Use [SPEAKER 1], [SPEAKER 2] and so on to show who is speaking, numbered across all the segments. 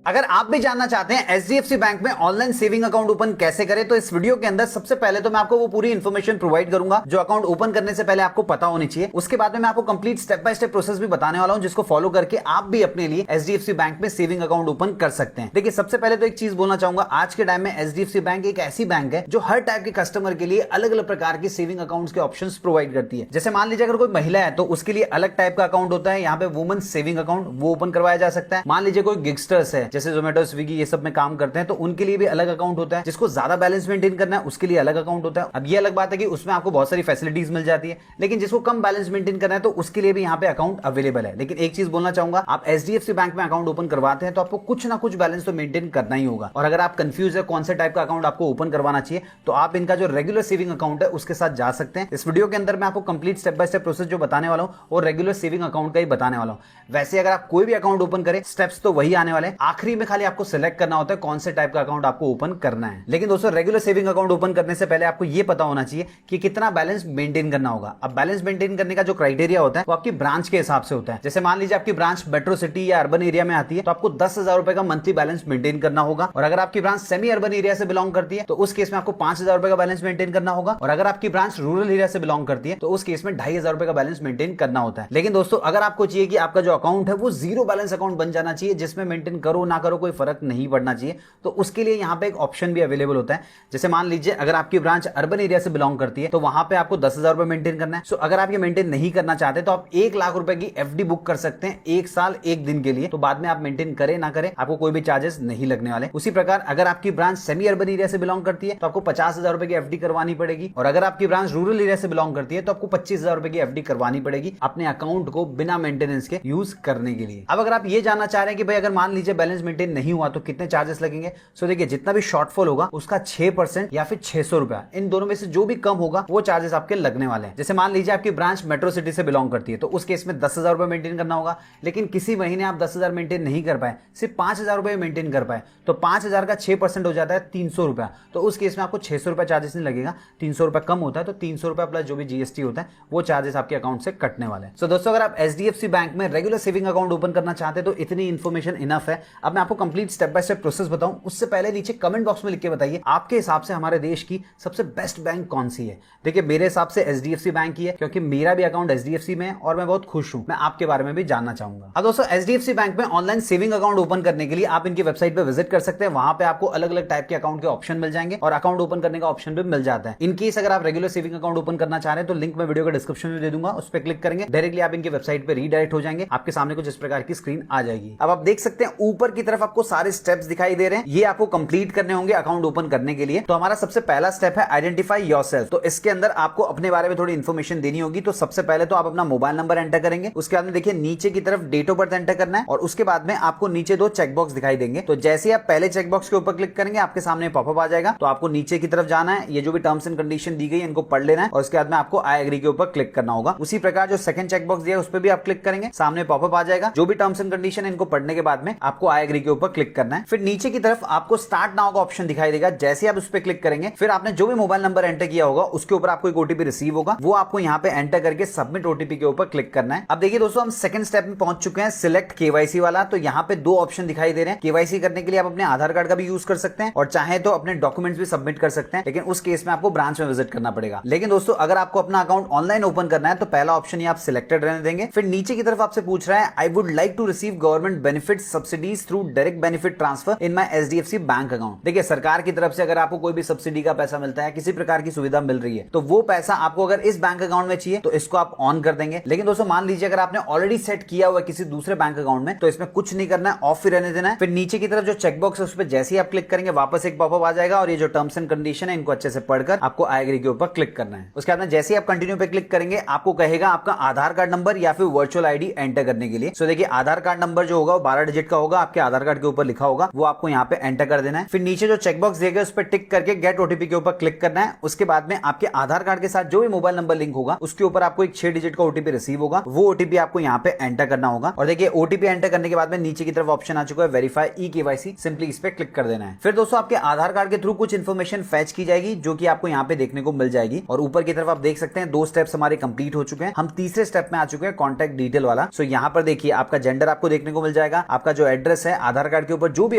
[SPEAKER 1] अगर आप भी जानना चाहते हैं एचडीएफसी बैंक में ऑनलाइन सेविंग अकाउंट ओपन कैसे करें, तो इस वीडियो के अंदर सबसे पहले तो मैं आपको वो पूरी इन्फॉर्मेशन प्रोवाइड करूंगा जो अकाउंट ओपन करने से पहले आपको पता होनी चाहिए। उसके बाद में मैं आपको complete step by step process भी बताने वाला हूं, जिसको फॉलो करके आप भी अपने लिए एचडीएफसी बैंक में सेविंग अकाउंट ओपन कर सकते हैं। देखिए, सबसे पहले तो एक चीज बोलना चाहूंगा, आज के टाइम में एचडीएफसी बैंक एक ऐसी बैंक है जो हर टाइप के कस्टमर के लिए अलग अलग प्रकार की सेविंग अकाउंट्स के ऑप्शंस प्रोवाइड करती है। जैसे मान लीजिए अगर कोई महिला है तो उसके लिए अलग टाइप का अकाउंट होता है, यहाँ पे वुमेन सेविंग अकाउंट वो ओपन करवाया जा सकता है। मान लीजिए कोई गिगस्टर्स है, जैसे जोमेटो स्विगी ये सब में काम करते हैं, तो उनके लिए भी अलग अकाउंट होता है। जिसको ज्यादा बैलेंस मेंटेन करना है उसके लिए अलग अकाउंट होता है। अब ये अलग बात है कि उसमें आपको बहुत सारी फैसिलिटीज मिल जाती है, लेकिन जिसको कम बैलेंस मेंटेन करना है तो उसके लिए भी यहाँ पे अकाउंट अवेलेबल है। लेकिन एक चीज बोलना चाहूंगा, आप एचडीएफसी बैंक में अकाउंट ओपन करवाते हैं तो आपको कुछ ना कुछ बैलेंस तो मेंटेन करना ही होगा। और अगर आप कंफ्यूज है कौन से टाइप का अकाउंट आपको ओपन करवाना चाहिए, तो आप इनका जो रेगुलर सेविंग अकाउंट है उसके साथ जा सकते हैं। इस वीडियो के अंदर मैं आपको complete step by step process जो बताने वाला हूं और रेगुलर सेविंग अकाउंट का ही बताने वाला हूं। वैसे अगर आप कोई भी अकाउंट ओपन करें, स्टेप्स तो वही आने वाले हैं, आखिरी में खाली आपको सिलेक्ट करना होता है कौन से टाइप का अकाउंट आपको ओपन करना है। लेकिन दोस्तों, रेगुलर सेविंग अकाउंट ओपन करने से पहले आपको यह पता होना चाहिए कि कितना बैलेंस मेंटेन करना होगा। अब बैलेंस मेंटेन करने का जो क्राइटेरिया होता है वो आपकी ब्रांच के हिसाब से होता है। जैसे मान लीजिए आपकी ब्रांच मेट्रो सिटी या अर्बन एरिया में आती है तो आपको 10,000 रुपए का मंथली बैलेंस मेंटेन करना होगा। और अगर आपकी ब्रांच सेमी अर्बन एरिया से बिलोंग करती है तो उस केस में आपको 5,000 रुपए का बैलेंस मेंटेन करना होगा। और अगर आपकी ब्रांच रूरल एरिया से बिलोंग करती है तो उस केस में 2,500 रुपए का बैलेंस मेंटेन करना होता है। लेकिन दोस्तों, अगर आपको चाहिए कि आपका जो अकाउंट है वो जीरो बैलेंस अकाउंट बन जाना चाहिए, जिसमें मेंटेन करो ना करो कोई फर्क नहीं पड़ना चाहिए, तो उसके लिए यहाँ पे एक ऑप्शन भी अवेलेबल होता है। जैसे मान लीजिए अगर आपकी ब्रांच अर्बन एरिया से बिलोंग करती है तो वहां पे आपको 10,000 रुपए मेंटेन करना है। सो अगर आप ये मेंटेन नहीं करना चाहते तो आप 1,00,000 रुपए की एफडी बुक कर सकते हैं 1 साल 1 दिन के लिए। तो बाद में आप मेंटेन करें ना करें आपको कोई भी चार्जेस नहीं लगने वाले। उसी प्रकार अगर आपकी ब्रांच सेमी अर्बन एरिया से बिलोंग करती है तो आपको 50,000 रुपए की एफडी करवानी पड़ेगी। और अगर आपकी ब्रांच रूरल एरिया से बिलोंग करती है तो आपको 25,000 रुपए की एफडी करवानी पड़ेगी अपने अकाउंट को बिना मेंटेनेंस के यूज करने के लिए। अब अगर आप ये जानना चाह रहे हैं कि भाई अगर मान लीजिए बैलेंस मेंटेन नहीं हुआ तो कितने चार्जेस लगेंगे, सो देखिए जितना भी शॉर्टफॉल होगा उसका 6% या फिर 600 रुपया, इन दोनों में से जो भी कम होगा वो चार्जेस आपके लगने वाले हैं। जैसे मान लीजिए आपकी ब्रांच मेट्रो सिटी से बिलोंग करती है तो उस केस में 10,000 रुपए मेंटेन करना होगा, लेकिन किसी महीने आप 10,000 मेंटेन नहीं कर पाए, सिर्फ 5,000 रुपए मेंटेन कर पाए, तो 5,000 का 6% हो जाता है 300 रुपया। तो उस केस में आपको 600 रुपया चार्जेस नहीं लगेगा, 300 रुपया कम होता है तो 300 रुपया प्लस जो भी जीएसटी होता है वो चार्जेस आपके अकाउंट से कटने वाले हैं। सो दोस्तों, अगर आप एचडीएफसी बैंक में रेगुलर सेविंग अकाउंट ओपन करना चाहते हैं तो इतनी इन्फॉर्मेशन इनफ है। अब मैं आपको complete step by step process बताऊं, उससे पहले नीचे कमेंट बॉक्स में लिख के बताइए आपके हिसाब से हमारे देश की सबसे बेस्ट बैंक कौन सी है। देखिए, मेरे हिसाब से एचडीएफसी बैंक ही है, क्योंकि मेरा भी अकाउंट एचडीएफसी में है और मैं बहुत खुश हूं। मैं आपके बारे में भी जानना चाहूंगा। अब दोस्तों, एचडीएफसी बैंक में ऑनलाइन सेविंग अकाउंट ओपन करने के लिए आप इनकी वेबसाइट पे विजिट कर सकते हैं। वहां पे आपको अलग अलग टाइप के अकाउंट के ऑप्शन मिल जाएंगे और अकाउंट ओपन करने का ऑप्शन भी मिल जाता है। इनकेस अगर आप रेगुलर सेविंग अकाउंट ओपन करना चाह रहे हैं तो लिंक मैं वीडियो के डिस्क्रिप्शन में दे दूंगा, उस पर क्लिक करेंगे डायरेक्टली आप इनकी वेबसाइट पे रीडायरेक्ट हो जाएंगे। आपके सामने कुछ इस प्रकार की स्क्रीन आ जाएगी। अब आप देख सकते हैं ऊपर की तरफ आपको सारे स्टेप्स दिखाई दे रहे हैं, ये आपको कंप्लीट करने होंगे अकाउंट ओपन करने के लिए। तो हमारा सबसे पहला स्टेप है आइडेंटिफाई योरसेल्फ। तो इसके अंदर आपको अपने बारे में थोड़ी इन्फॉर्मेशन देनी होगी। तो सबसे पहले तो आप अपना मोबाइल नंबर एंटर करेंगे, उसके बाद में देखिए नीचे की तरफ डेट ऑफ बर्थ एंटर करना है और उसके बाद में आपको नीचे 2 चेकबॉक्स दिखाई देंगे। तो जैसे आप पहले चेकबॉक्स के ऊपर क्लिक करेंगे आपके सामने पॉपअप आ जाएगा। तो आपको नीचे की तरफ जाना है, ये जो भी टर्म्स एंड कंडीशन दी गई है इनको पढ़ लेना है और उसके बाद में आपको आई एग्री के ऊपर क्लिक करना होगा। उसी प्रकार जो सेकंड चेकबॉक्स दिया है उस पर भी आप क्लिक करेंगे, सामने पॉपअप आ जाएगा। जो भी टर्म्स एंड कंडीशन इनको पढ़ने के बाद में आपको आई एग्री के ऊपर क्लिक करना है। फिर नीचे की तरफ आपको स्टार्ट नाउ का ऑप्शन दिखाई देगा। जैसे आप उस पर क्लिक करेंगे फिर आपने जो भी मोबाइल नंबर एंटर किया होगा उसके ऊपर आपको एक ओटीपी रिसीव होगा, वो आपको यहाँ पे एंटर करके सबमिट ओटीपी के ऊपर क्लिक करना है। अब देखिए दोस्तों, हम सेकंड स्टेप में पहुंच चुके हैं, सिलेक्ट केवाईसी वाला। तो यहाँ पे 2 ऑप्शन दिखाई दे रहे हैं। केवाईसी करने के लिए आप अपने आधार कार्ड का भी यूज कर सकते हैं और चाहे तो अपने डॉक्यूमेंट्स भी सबमिट कर सकते हैं, लेकिन उस केस में आपको ब्रांच में विजिट करना पड़ेगा। लेकिन दोस्तों, अगर आपको अपना अकाउंट ऑनलाइन ओपन करना है तो पहला ऑप्शन ही आप सिलेक्टेड रहने देंगे। फिर नीचे की तरफ आपसे पूछ रहा है I would like to receive government benefit subsidies through direct benefit transfer in my HDFC bank account. देखिए, सरकार की तरफ से अगर आपको कोई भी सब्सिडी का पैसा मिलता है, किसी प्रकार की सुविधा मिल रही है, तो वो पैसा आपको अगर इस बैंक अकाउंट में चाहिए तो इसको आप ऑन कर देंगे। लेकिन दोस्तों, मान लीजिए अगर आपने ऑलरेडी सेट किया हुआ है किसी दूसरे बैंक अकाउंट में तो इसमें कुछ नहीं करना है, ऑफ ही रहने देना है। फिर नीचे की तरफ जो चेकबॉक्स है उस पर जैसे ही आप क्लिक करेंगे वापस एक पॉपअप आ जाएगा और ये जो टर्म्स एंड कंडीशन है इनको अच्छे से पढ़कर आपको आई एग्री के ऊपर क्लिक करना है। उसके बाद जैसे ही आप कंटिन्यू पे क्लिक करेंगे आपको कहेगा आपका आधार कार्ड नंबर या फिर वर्चुअल आईडी एंटर करने के लिए। सो देखिए, आधार कार्ड नंबर जो होगा वो 12 डिजिट का होगा, आपके आधार कार्ड के ऊपर लिखा होगा, वो आपको यहाँ पे एंटर कर देना है। फिर नीचे जो चेकबॉक्स देगा उस पर टिक करके गेट ओटीपी के ऊपर क्लिक करना है। उसके बाद में आपके आधार कार्ड के साथ जो भी मोबाइल नंबर लिंक होगा उसके ऊपर आपको एक 6 डिजिट का ओटीपी रिसीव होगा, वो ओटीपी आपको यहाँ पे एंटर करना होगा। और देखिए, ओटीपी एंटर करने के बाद में नीचे की तरफ ऑप्शन आ चुका है वेरीफाई ई केवाईसी, सिंपली इस पे क्लिक कर देना है। फिर दोस्तों, आपके आधार कार्ड के थ्रू कुछ इन्फॉर्मेशन फैच की जाएगी जो कि आपको यहाँ पे देखने को मिल जाएगी। और ऊपर की तरफ आप देख सकते हैं 2 स्टेप्स हमारे कंप्लीट हो चुके हैं। हम तीसरे स्टेप में आ चुके हैं कॉन्टैक्ट डिटेल वाला। सो यहाँ पर देखिए, आपका जेंडर आपको देखने को मिल जाएगा, आपका जो एड्रेस है है आधार कार्ड के ऊपर जो भी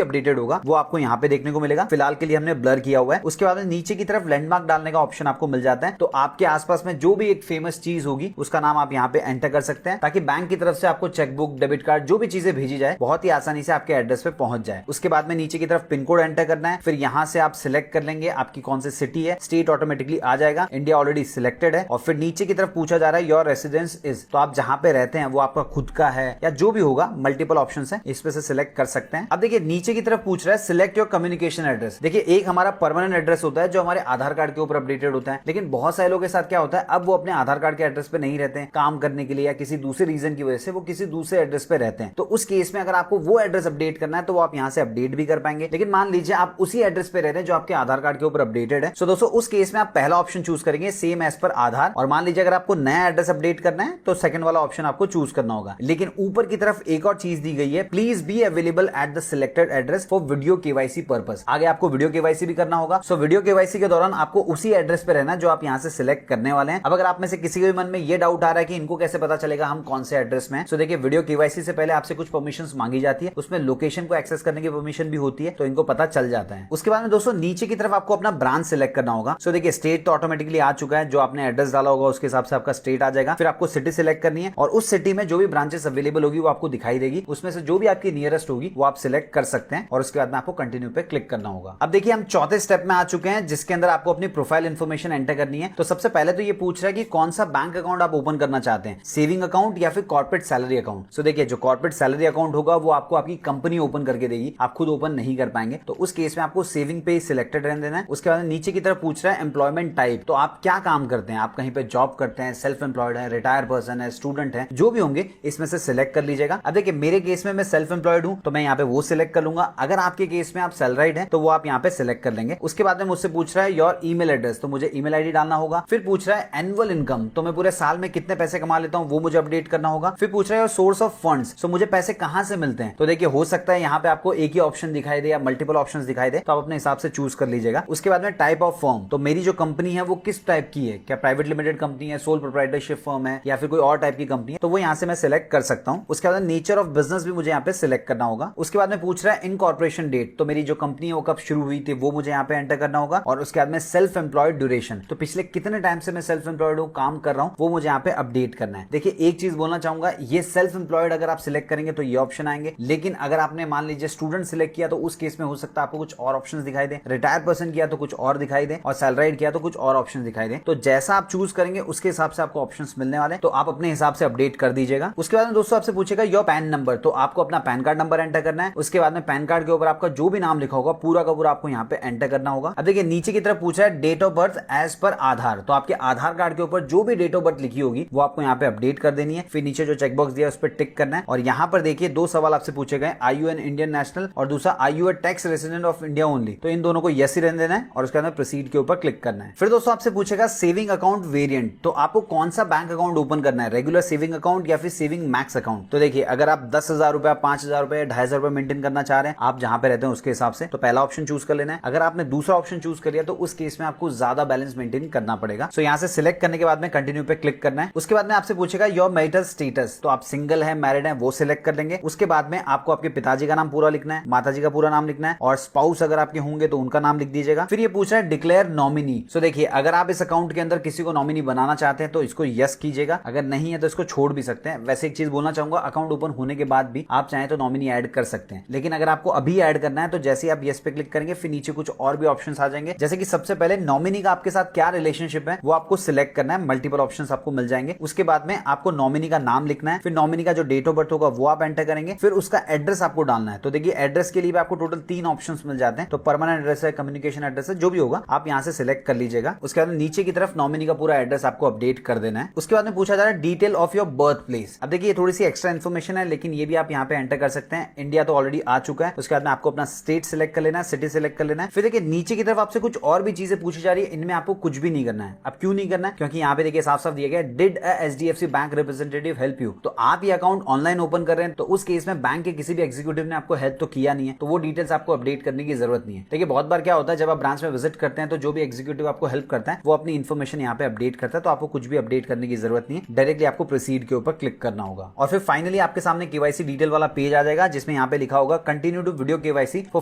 [SPEAKER 1] अपडेटेड होगा वो आपको यहाँ पे देखने को मिलेगा। फिलहाल के लिए हमने ब्लर किया हुआ है। उसके बाद में नीचे की तरफ लैंडमार्क डालने का ऑप्शन आपको मिल जाता है। तो आपके आसपास में जो भी एक फेमस चीज होगी उसका नाम आप यहाँ पे एंटर कर सकते हैं, ताकि बैंक की तरफ से आपको चेकबुक, डेबिट कार्ड, जो भी चीजें भेजी जाए बहुत ही आसानी से आपके एड्रेस पे पहुंच जाए। उसके बाद में नीचे की तरफ पिन कोड एंटर करना है। फिर यहाँ से आप सिलेक्ट कर लेंगे आपकी कौन सी सिटी है, स्टेट ऑटोमेटिकली आ जाएगा, इंडिया ऑलरेडी सिलेक्टेड है। और फिर नीचे की तरफ पूछा जा रहा है योर रेसिडेंस इज, तो आप जहां पे रहते हैं वो आपका खुद का है या जो भी होगा, मल्टीपल ऑप्शंस हैं, इस पे से सिलेक्ट कर सकते हैं। अब देखिए नीचे की तरफ पूछ रहा है सिलेक्ट योर कम्युनिकेशन एड्रेस। देखिए एक हमारा परमानेंट एड्रेस होता है जो हमारे आधार कार्ड के ऊपर अपडेटेड होता है, लेकिन बहुत सारे लोगों के साथ क्या होता है, अब वो अपने आधार कार्ड के एड्रेस पे नहीं रहते हैं, काम करने के लिए या किसी दूसरे रीजन की वजह से वो किसी दूसरे एड्रेस पे रहते हैं। तो उस केस में अगर आपको वो एड्रेस अपडेट करना है तो वो आप यहाँ से अपडेट भी कर पाएंगे। लेकिन मान लीजिए आप उसी एड्रेस पे रहते हैं जो आपके आधार कार्ड के ऊपर अपडेटेड है, तो दोस्तों उस केस में आप पहला ऑप्शन चूज करेंगे सेम एज पर आधार, और मान लीजिए अगर आपको नया एड्रेस अपडेट करना है तो सेकंड वाला ऑप्शन आपको चूज करना होगा। लेकिन ऊपर की तरफ एक और चीज दी गई है, please be available at the selected address for video KYC purpose. आगे आपको वीडियो केवाईसी भी करना होगा। सो वीडियो केवाईसी के दौरान आपको उसी एड्रेस पे रहना जो आप यहाँ से सिलेक्ट करने वाले हैं। अब अगर आप में से किसी के मन में ये डाउट आ रहा है कि इनको कैसे पता चलेगा हम कौन से एड्रेस में हैं, सो देखिए वीडियो केवाईसी से पहले आपसे कुछ परमिशंस मांगी जाती है, उसमें लोकेशन को एक्सेस करने की परमिशन भी होती है, तो इनको पता चल जाता है। उसके बाद में दोस्तों नीचे की तरफ आपको अपना ब्रांच सिलेक्ट करना होगा। सो देखिए स्टेट तो ऑटोमेटिकली आ चुका है, जो आपने एड्रेस डाला होगा उसके हिसाब से आपका स्टेट आ जाएगा। फिर आपको सिटी सिलेक्ट करनी है और उस सिटी में जो भी ब्रांचेस अवेलेबल होगी वो आपको दिखाई देगी, उसमें से जो भी आपकी नियरेस्ट होगी वो आप सिलेक्ट कर सकते हैं और उसके बाद में आपको कंटिन्यू पे क्लिक करना होगा। अब देखिए हम चौथे स्टेप में आ चुके हैं, जिसके अंदर आपको अपनी प्रोफाइल इन्फॉर्मेशन एंटर करनी है। तो सबसे पहले तो ये पूछ रहा है कि कौन सा बैंक अकाउंट आप ओपन करना चाहते हैं, सेविंग अकाउंट या फिर कॉर्पोरेट सैलरी अकाउंट। सो देखिए जो कॉर्पोरेट सैलरी अकाउंट होगा वो आपको आपकी कंपनी ओपन करके देगी, आप खुद ओपन नहीं कर पाएंगे, तो उस केस में आपको सेविंग पे सिलेक्टेड रहने देना है। उसके बाद नीचे की तरफ पूछ रहा है एम्प्लॉयमेंट टाइप, तो आप क्या काम करते हैं, आप कहीं पे जॉब करते हैं, सेल्फ एम्प्लॉयड है, रिटायर पर्सन है, स्टूडेंट है, जो भी होंगे इसमें से सिलेक्ट कर लीजिएगा। अब देखिए मेरे केस में मैं सेल्फ एम्प्लॉयड हूं तो मैं यहाँ पे वो सिलेक्ट कर लूंगा। अगर आपके केस में आप सैलराइड है तो वो आप यहाँ पे सिलेक्ट कर लेंगे। उसके बाद में मुझसे पूछ रहा है योर ईमेल एड्रेस, तो मुझे ईमेल आईडी डालना होगा। फिर पूछ रहा है एनुअल इनकम, तो मैं पूरे साल में कितने पैसे कमा लेता हूँ वो मुझे अपडेट करना होगा। फिर पूछ रहा है सोर्स ऑफ फंड्स, तो मुझे पैसे कहां से मिलते हैं। तो देखिए हो सकता है यहाँ पे आपको एक ही ऑप्शन दिखाई दे या मल्टीपल ऑप्शंस दिखाई दे, तो आप अपने हिसाब से चूज कर लीजिएगा। उसके बाद में टाइप ऑफ फर्म, तो मेरी जो कंपनी है वो किस टाइप की है, क्या प्राइवेट लिमिटेड कंपनी है, सोल प्रोप्राइटरशिप फर्म है या फिर कोई और टाइप की कंपनी है, तो वो यहाँ से मैं सिलेक्ट कर सकता हूँ। उसके बाद नेचर ऑफ बिजनेस भी मुझे यहाँ पे सिलेक्ट करना होगा। उसके बाद में पूछ रहा है इनकॉर्पोरेशन डेट, तो मेरी जो कंपनी है वो कब शुरू हुई थी वो मुझे यहाँ पे एंटर करना होगा। और उसके बाद में सेल्फ एम्प्लॉयड ड्यूरेशन, तो पिछले कितने टाइम से मैं सेल्फ एम्प्लॉयड हूँ, काम कर रहा हूँ, वो मुझे यहाँ पे अपडेट करना है। देखिए एक चीज बोलना चाहूंगा, ये सेल्फ एम्प्लॉयड अगर आप सिलेक्ट करेंगे तो ये ऑप्शन आएंगे, लेकिन अगर आपने मान लीजिए स्टूडेंट सिलेक्ट किया तो उस केस में हो सकता है आपको कुछ और ऑप्शंस दिखाई दे, रिटायर पर्सन किया तो कुछ और दिखाई दे, और सैलराइड किया तो कुछ और ऑप्शंस दिखाई दे। तो जैसा आप चूज करेंगे उसके हिसाब से आपको ऑप्शंस मिलने वाले, तो आप अपने हिसाब से अपडेट कर दीजिएगा। उसके बाद में दोस्तों आपसे पूछेगा योर पैन नंबर, तो आपको अपना पैन कार्ड नंबर एंटर करना है। उसके बाद में पैन कार्ड के ऊपर आपका जो भी नाम लिखा होगा पूरा का पूरा आपको यहाँ पे एंटर करना होगा। अब देखिए नीचे की तरफ पूछा है date of birth as per आधार, तो आपके आधार कार्ड के ऊपर जो भी डेट ऑफ बर्थ लिखी होगी वो आपको यहाँ पे अपडेट कर देनी है। फिर नीचे जो चेकबॉक्स दिया है उस पर टिक करना है। और यहाँ पर देखिए दो सवाल आपसे पूछे गए, I you an Indian national और दूसरा I you a tax resident of India only, तो इन दोनों को यस ही रहने देना है और उसके बाद प्रोसीड के ऊपर क्लिक करना है। फिर दोस्तों आपसे पूछेगा सेविंग अकाउंट वेरिएंट, तो आपको कौन सा बैंक अकाउंट ओपन करना है, रेगुलर सेविंग अकाउंट या फिर सेविंग मैक्स अकाउंट। तो देखिए अगर आप 10,000 रुपया, 5,000 रुपया, 2,500 रुपया मेंटेन करना चाह रहे हैं आप जहां पे रहते हैं उसके हिसाब से, तो पहला ऑप्शन चूज कर लेना है। अगर आपने दूसरा ऑप्शन चूज कर लिया तो उस केस में आपको ज्यादा बैलेंस मेंटेन करना पड़ेगा। सो यहाँ से सिलेक्ट करने के बाद में कंटिन्यू पे क्लिक करना है। उसके बाद में आपसे पूछेगा योर मैरिटल स्टेटस, तो आप सिंगल है, मैरिड है, वो सिलेक्ट कर लेंगे। उसके बाद में आपको आपके पिताजी का नाम पूरा लिखना है, माताजी का पूरा नाम लिखना है, और स्पाउस अगर आपके होंगे तो उनका नाम लिख दीजिएगा। फिर ये पूछ रहा है डिक्लेयर नॉमिनी, सो देखिए अगर आप इस अकाउंट के अंदर किसी को नॉमिनी बनाना चाहते हैं तो इसको यस कीजिएगा, अगर नहीं है तो इसको छोड़ भी सकते हैं। वैसे एक चीज बोलना चाहूंगा, अकाउंट ओपन होने के बाद भी आप चाहें तो नॉमिनी ऐड कर सकते हैं, लेकिन अगर आपको अभी ऐड करना है तो जैसे आप यस पे क्लिक करेंगे फिर नीचे कुछ और भी ऑप्शंस आ जाएंगे, जैसे कि सबसे पहले नॉमिनी का आपके साथ क्या रिलेशनशिप है वो आपको सिलेक्ट करना है, मल्टीपल ऑप्शंस आपको मिल जाएंगे। उसके बाद में आपको नॉमिनी का नाम लिखना है, फिर नॉमिनी का जो डेट ऑफ बर्थ होगा वो आप एंटर करेंगे, फिर उसका एड्रेस आपको डालना है। तो देखिए एड्रेस के लिए भी आपको टोटल 3 ऑप्शंस मिल जाते हैं, तो परमानेंट एड्रेस है, कम्युनिकेशन एड्रेस है, जो भी होगा आप यहाँ से सिलेक्ट कर लीजिएगा। उसके बाद नीचे की तरफ नॉमिनी का पूरा एड्रेस आपको अपडेट कर देना है। उसके बाद में पूछा जा रहा है detail of your birth place. अब देखिए थोड़ी सी एक्स्ट्रा इन्फॉर्मेशन है, लेकिन ये भी आप यहाँ पे एंटर कर सकते हैं। इंडिया तो ऑलरेडी आ चुका है। उसके बाद में आपको अपना स्टेट सिलेक्ट कर लेना है, सिटी सिलेक्ट कर लेना है। फिर देखिए नीचे की तरफ आपसे कुछ और भी चीजें पूछी जा रही है, इनमें आपको कुछ भी नहीं करना है। अब क्यों नहीं करना है, क्योंकि यहाँ पे देखिए साफ साफ दिया गया did a HDFC bank representative help you, तो आप ये अकाउंट ऑनलाइन ओपन कर रहे हैं तो उस केस में बैंक के किसी भी एग्जीक्यूटिव ने आपको हेल्प तो किया नहीं है, तो वो डिटेल्स आपको अपडेट करने की जरूरत नहीं है। देखिए बहुत बार क्या होता है जब आप ब्रांच में विजिट करते हैं तो जो भी एग्जीक्यूटिव आपको हेल्प करता है वो अपनी इन्फॉर्मेशन यहाँ पे अपडेट करता है, तो आपको कुछ भी अपडेट करने की जरूरत नहीं है, डायरेक्टली आपको प्रोसीड के ऊपर क्लिक करना होगा। और फिर फाइनली आपके सामने केवाईसी डिटेल वाला पेज आ जाएगा जिसमें जिसमें यहाँ पे लिखा होगा continue to video KYC for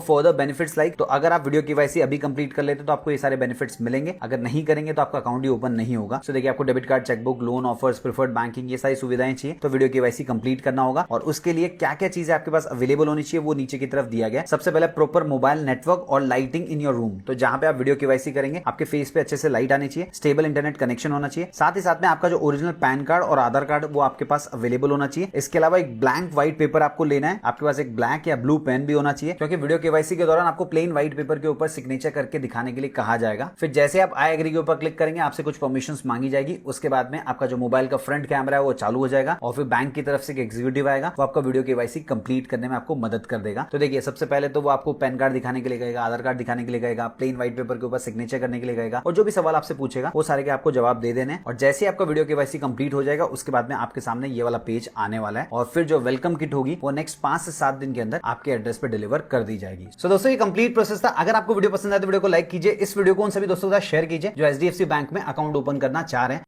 [SPEAKER 1] further benefits like. तो अगर आप वीडियो केवाईसी अभी कंप्लीट कर लेते तो आपको ये सारे बेनिफिट्स मिलेंगे, अगर नहीं करेंगे तो आपका अकाउंट ही ओपन नहीं होगा। सो देखिए, आपको debit card, chequebook, loan offers, preferred banking, ये सारी सुविधाएं चाहिए तो वीडियो केवाईसी कंप्लीट करना होगा। और उसके लिए क्या क्या चीजें आपके पास अवेलेबल होनी चाहिए वो नीचे की तरफ दिया गया। सबसे पहले प्रॉपर मोबाइल नेटवर्क और लाइटिंग इन योर रूम। तो जहां पे आप वीडियो केवाईसी करेंगे आपके फेस पे अच्छे से लाइट आनी चाहिए, स्टेबल इंटरनेट कनेक्शन होना चाहिए, साथ ही साथ में आपका जो ओरिजिनल पैन कार्ड और आधार कार्ड वो आपके पास अवेलेबल होना चाहिए। इसके अलावा एक ब्लैंक व्हाइट पेपर आपको लेना है, आपके पास एक ब्लैक या ब्लू पेन भी होना चाहिए, क्योंकि वीडियो केवाईसी के दौरान आपको प्लेन व्हाइट पेपर के ऊपर सिग्नेचर करके दिखाने के लिए कहा जाएगा। फिर जैसे आप आई एग्री के ऊपर क्लिक करेंगे आपसे कुछ परमिशंस मांगी जाएगी। उसके बाद में आपका जो मोबाइल का फ्रंट कैमरा है वो चालू हो जाएगा और फिर बैंक की तरफ से एक एग्जीक्यूटिव आएगा, वो आपका वीडियो केवाईसी कंप्लीट करने में आपको मदद कर देगा। तो देखिए, सबसे पहले तो वो आपको पैन कार्ड दिखाने के लिए कहेगा, आधार कार्ड दिखाने के लिए कहेगा, प्लेन व्हाइट पेपर के ऊपर सिग्नेचर करने के लिए कहेगा, और जो भी सवाल आपसे पूछेगा वो सारे के आपको जवाब दे देने। और जैसे ही आपका वीडियो केवाईसी कंप्लीट हो जाएगा उसके बाद में आपके सामने ये वाला पेज आने वाला है और फिर जो वेलकम किट होगी वो नेक्स्ट 5 से 7 दिन के अंदर आपके एड्रेस पे डिलीवर कर दी जाएगी। सो दोस्तों, ये कंप्लीट प्रोसेस था। अगर आपको वीडियो पसंद आए तो वीडियो को लाइक कीजिए, इस वीडियो को उन सभी दोस्तों के साथ शेयर कीजिए जो एचडीएफसी बैंक में अकाउंट ओपन करना चाह रहे हैं।